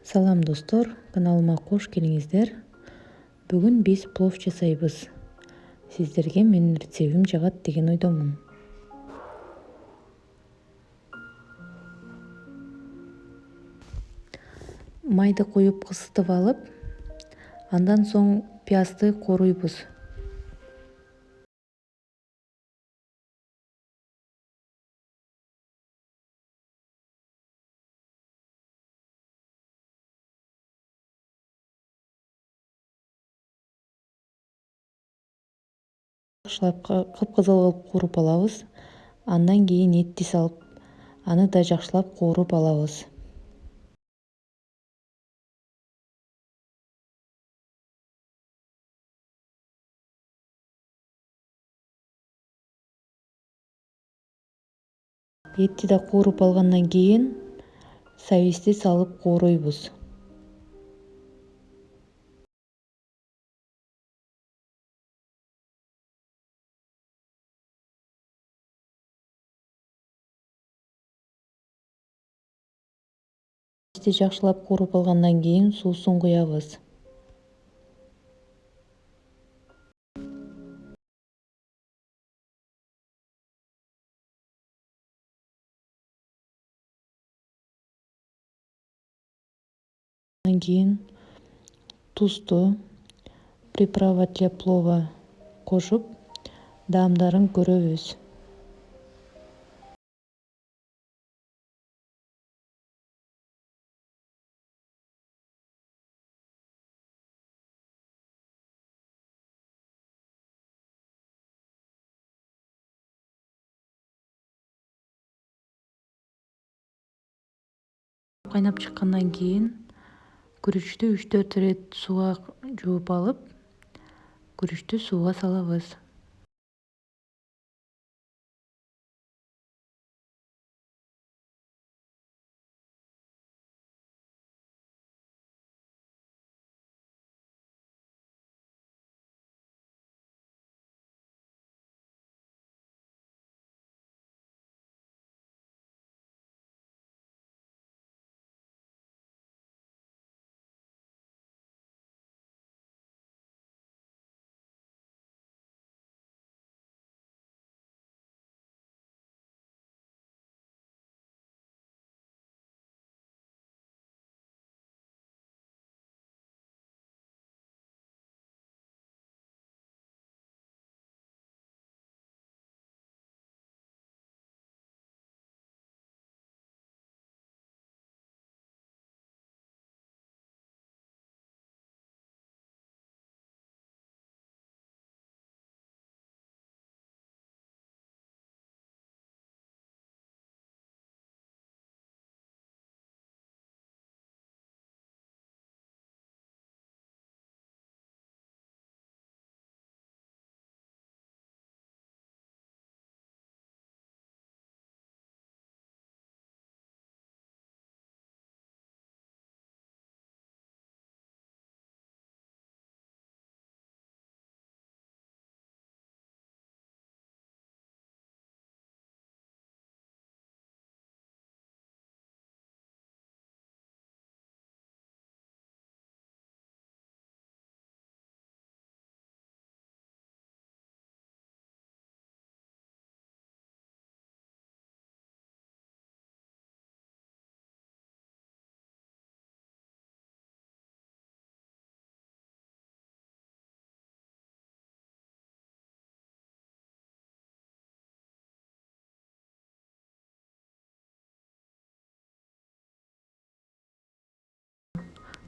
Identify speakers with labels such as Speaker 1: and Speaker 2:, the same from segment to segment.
Speaker 1: Салам достор, каналыма кош келиңиздер. Бүгүн биз плов жасайбыз. Сиздерге менин рецептим жагат деген ойдомун. Майды коюп кысытып алып, андан соң пиязды кооруйбуз. Жакшылап кыпкызыл кылып кууруп алабыз. Андан кийин этти салып, аны да жакшылап кооруп алабыз. Этти да кууруп алгандан кийин сабизди салып кооруйбуз. Жакшылап кууруп алгандан кийин суусун куябыз. Андан кийин тузду, приправа для плова кошуп, даамдарын көрөбүз. Кайнап чыккандан кийин күрүчтү 3-4 ирет сууга жууп алып, күрүчтү сууга салабыз.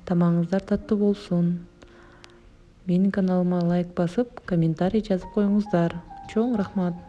Speaker 1: Тамагыңыздар таттуу болсун. Менин каналыма лайк басып, комментарий жазып коюңуздар. Чоң рахмат.